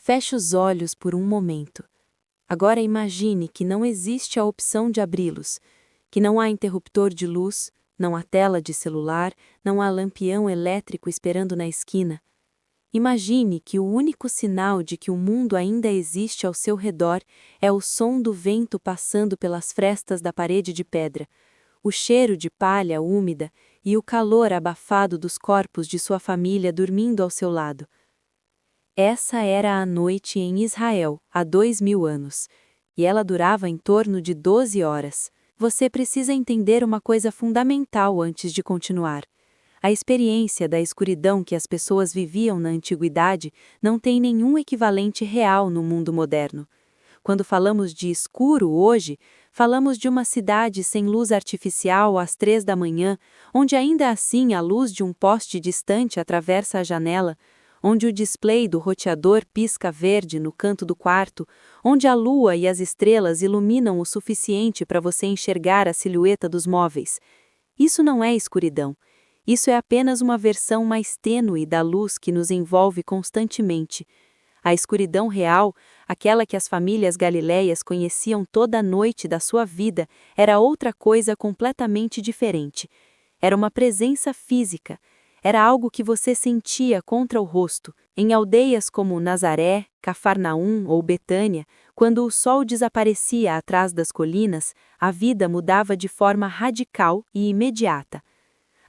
Feche os olhos por um momento. Agora imagine que não existe a opção de abri-los, que não há interruptor de luz, não há tela de celular, não há lampião elétrico esperando na esquina. Imagine que o único sinal de que o mundo ainda existe ao seu redor é o som do vento passando pelas frestas da parede de pedra, o cheiro de palha úmida e o calor abafado dos corpos de sua família dormindo ao seu lado. Essa era a noite em Israel, há 2000 anos, e ela durava em torno de 12 horas. Você precisa entender uma coisa fundamental antes de continuar. A experiência da escuridão que as pessoas viviam na antiguidade não tem nenhum equivalente real no mundo moderno. Quando falamos de escuro hoje, falamos de uma cidade sem luz artificial às 3 da manhã, onde ainda assim a luz de um poste distante atravessa a janela, onde o display do roteador pisca verde no canto do quarto, onde a lua e as estrelas iluminam o suficiente para você enxergar a silhueta dos móveis. Isso não é escuridão. Isso é apenas uma versão mais tênue da luz que nos envolve constantemente. A escuridão real, aquela que as famílias galileias conheciam toda a noite da sua vida, era outra coisa completamente diferente. Era uma presença física. Era algo que você sentia contra o rosto. Em aldeias como Nazaré, Cafarnaum ou Betânia, quando o sol desaparecia atrás das colinas, a vida mudava de forma radical e imediata.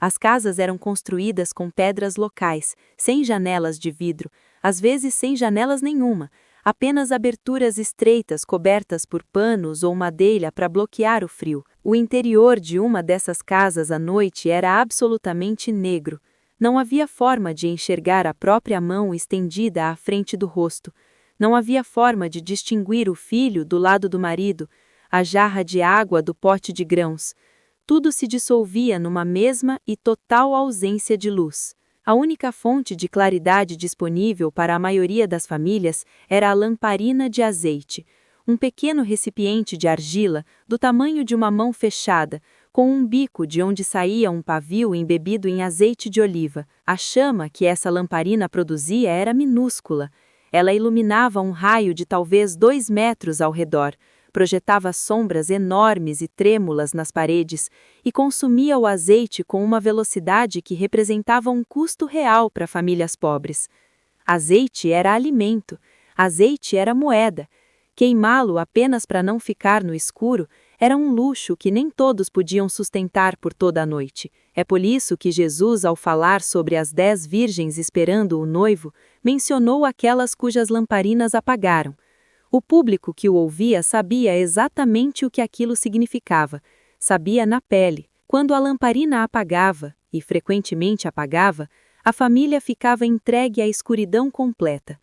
As casas eram construídas com pedras locais, sem janelas de vidro, às vezes sem janelas nenhuma, apenas aberturas estreitas cobertas por panos ou madeira para bloquear o frio. O interior de uma dessas casas à noite era absolutamente negro. Não havia forma de enxergar a própria mão estendida à frente do rosto. Não havia forma de distinguir o filho do lado do marido, a jarra de água do pote de grãos. Tudo se dissolvia numa mesma e total ausência de luz. A única fonte de claridade disponível para a maioria das famílias era a lamparina de azeite, um pequeno recipiente de argila do tamanho de uma mão fechada, com um bico de onde saía um pavio embebido em azeite de oliva. A chama que essa lamparina produzia era minúscula. Ela iluminava um raio de talvez 2 metros ao redor, projetava sombras enormes e trêmulas nas paredes e consumia o azeite com uma velocidade que representava um custo real para famílias pobres. Azeite era alimento, azeite era moeda. Queimá-lo apenas para não ficar no escuro era um luxo que nem todos podiam sustentar por toda a noite. É por isso que Jesus, ao falar sobre as 10 virgens esperando o noivo, mencionou aquelas cujas lamparinas apagaram. O público que o ouvia sabia exatamente o que aquilo significava, sabia na pele. Quando a lamparina apagava, e frequentemente apagava, a família ficava entregue à escuridão completa.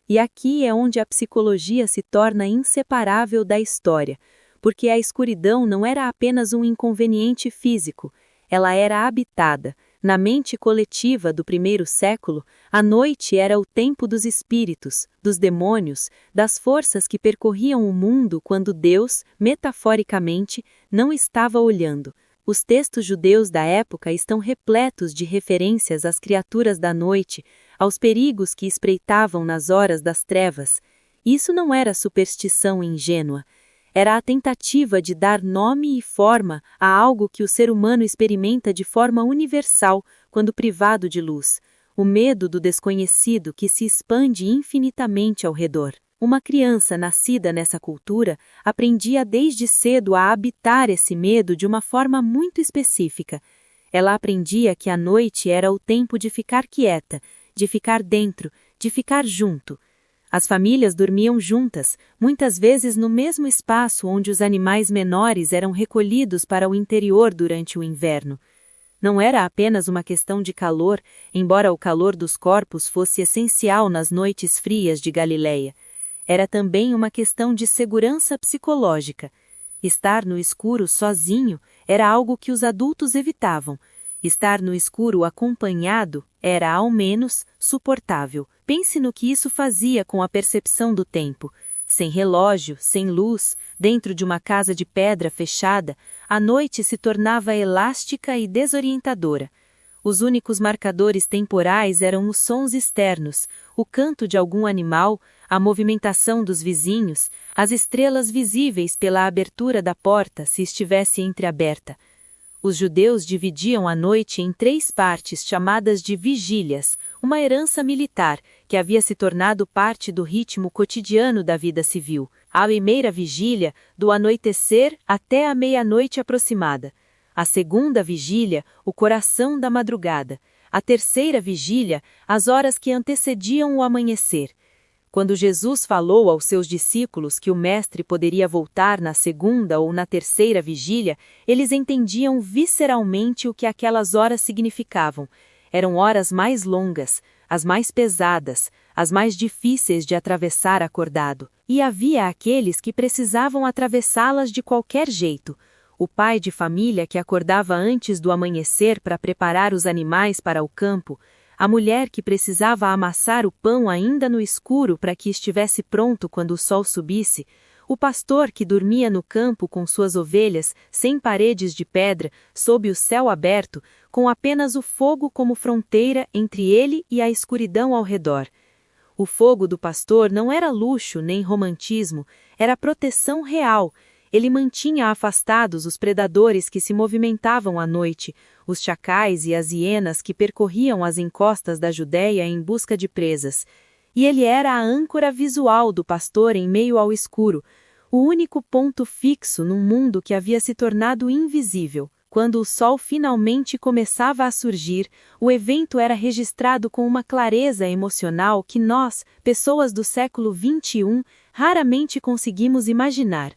E aqui é onde a psicologia se torna inseparável da história, porque a escuridão não era apenas um inconveniente físico, ela era habitada. Na mente coletiva do primeiro século, a noite era o tempo dos espíritos, dos demônios, das forças que percorriam o mundo quando Deus, metaforicamente, não estava olhando. Os textos judeus da época estão repletos de referências às criaturas da noite, aos perigos que espreitavam nas horas das trevas. Isso não era superstição ingênua. Era a tentativa de dar nome e forma a algo que o ser humano experimenta de forma universal quando privado de luz, o medo do desconhecido que se expande infinitamente ao redor. Uma criança nascida nessa cultura aprendia desde cedo a habitar esse medo de uma forma muito específica. Ela aprendia que a noite era o tempo de ficar quieta, de ficar dentro, de ficar junto. As famílias dormiam juntas, muitas vezes no mesmo espaço onde os animais menores eram recolhidos para o interior durante o inverno. Não era apenas uma questão de calor, embora o calor dos corpos fosse essencial nas noites frias de Galileia. Era também uma questão de segurança psicológica. Estar no escuro sozinho era algo que os adultos evitavam. Estar no escuro acompanhado era, ao menos, suportável. Pense no que isso fazia com a percepção do tempo. Sem relógio, sem luz, dentro de uma casa de pedra fechada, a noite se tornava elástica e desorientadora. Os únicos marcadores temporais eram os sons externos, o canto de algum animal, a movimentação dos vizinhos, as estrelas visíveis pela abertura da porta se estivesse entreaberta. Os judeus dividiam a noite em 3 partes chamadas de vigílias, uma herança militar que havia se tornado parte do ritmo cotidiano da vida civil. A primeira vigília, do anoitecer até a meia-noite aproximada. A segunda vigília, o coração da madrugada. A terceira vigília, as horas que antecediam o amanhecer. Quando Jesus falou aos seus discípulos que o Mestre poderia voltar na segunda ou na terceira vigília, eles entendiam visceralmente o que aquelas horas significavam. Eram horas mais longas, as mais pesadas, as mais difíceis de atravessar acordado. E havia aqueles que precisavam atravessá-las de qualquer jeito. O pai de família que acordava antes do amanhecer para preparar os animais para o campo, a mulher que precisava amassar o pão ainda no escuro para que estivesse pronto quando o sol subisse, o pastor que dormia no campo com suas ovelhas, sem paredes de pedra, sob o céu aberto, com apenas o fogo como fronteira entre ele e a escuridão ao redor. O fogo do pastor não era luxo nem romantismo, era proteção real. Ele mantinha afastados os predadores que se movimentavam à noite, os chacais e as hienas que percorriam as encostas da Judéia em busca de presas. E ele era a âncora visual do pastor em meio ao escuro, o único ponto fixo num mundo que havia se tornado invisível. Quando o sol finalmente começava a surgir, o evento era registrado com uma clareza emocional que nós, pessoas do século XXI, raramente conseguimos imaginar.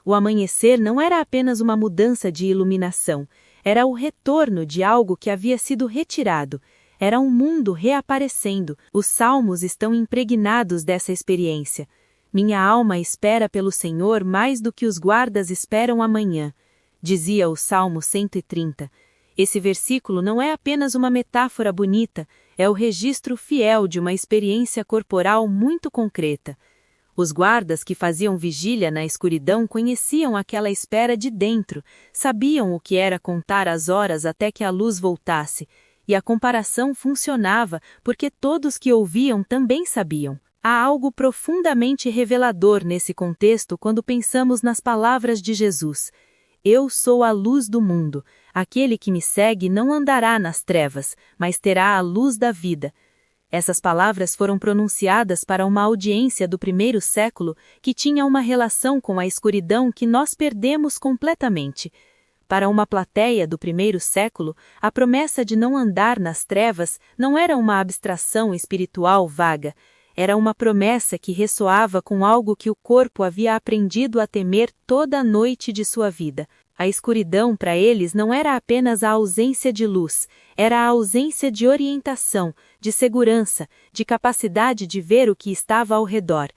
O amanhecer não era apenas uma mudança de iluminação, era o retorno de algo que havia sido retirado. Era um mundo reaparecendo. Os salmos estão impregnados dessa experiência. Minha alma espera pelo Senhor mais do que os guardas esperam amanhã, dizia o Salmo 130. Esse versículo não é apenas uma metáfora bonita, é o registro fiel de uma experiência corporal muito concreta. Os guardas que faziam vigília na escuridão conheciam aquela espera de dentro, sabiam o que era contar as horas até que a luz voltasse, e a comparação funcionava porque todos que ouviam também sabiam. Há algo profundamente revelador nesse contexto quando pensamos nas palavras de Jesus. Eu sou a luz do mundo. Aquele que me segue não andará nas trevas, mas terá a luz da vida. Essas palavras foram pronunciadas para uma audiência do primeiro século que tinha uma relação com a escuridão que nós perdemos completamente. Para uma plateia do primeiro século, a promessa de não andar nas trevas não era uma abstração espiritual vaga, era uma promessa que ressoava com algo que o corpo havia aprendido a temer toda a noite de sua vida. A escuridão para eles não era apenas a ausência de luz, era a ausência de orientação, de segurança, de capacidade de ver o que estava ao redor.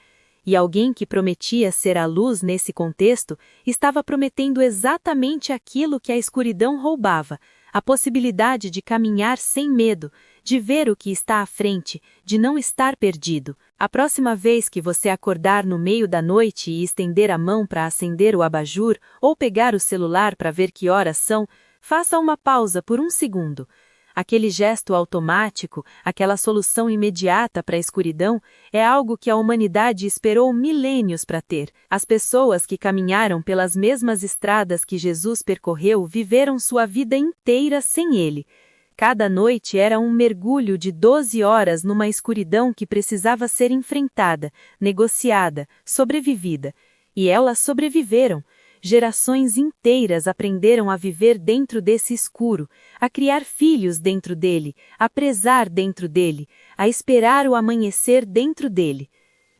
E alguém que prometia ser a luz nesse contexto estava prometendo exatamente aquilo que a escuridão roubava, a possibilidade de caminhar sem medo, de ver o que está à frente, de não estar perdido. A próxima vez que você acordar no meio da noite e estender a mão para acender o abajur ou pegar o celular para ver que horas são, faça uma pausa por um segundo. Aquele gesto automático, aquela solução imediata para a escuridão, é algo que a humanidade esperou milênios para ter. As pessoas que caminharam pelas mesmas estradas que Jesus percorreu viveram sua vida inteira sem ele. Cada noite era um mergulho de 12 horas numa escuridão que precisava ser enfrentada, negociada, sobrevivida. E elas sobreviveram. Gerações inteiras aprenderam a viver dentro desse escuro, a criar filhos dentro dele, a prezar dentro dele, a esperar o amanhecer dentro dele.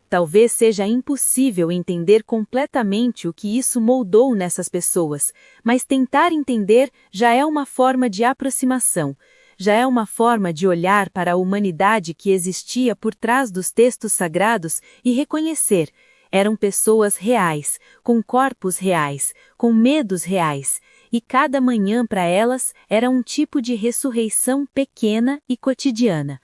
Talvez seja impossível entender completamente o que isso moldou nessas pessoas, mas tentar entender já é uma forma de aproximação, já é uma forma de olhar para a humanidade que existia por trás dos textos sagrados e reconhecer. Eram pessoas reais, com corpos reais, com medos reais, e cada manhã para elas era um tipo de ressurreição pequena e cotidiana.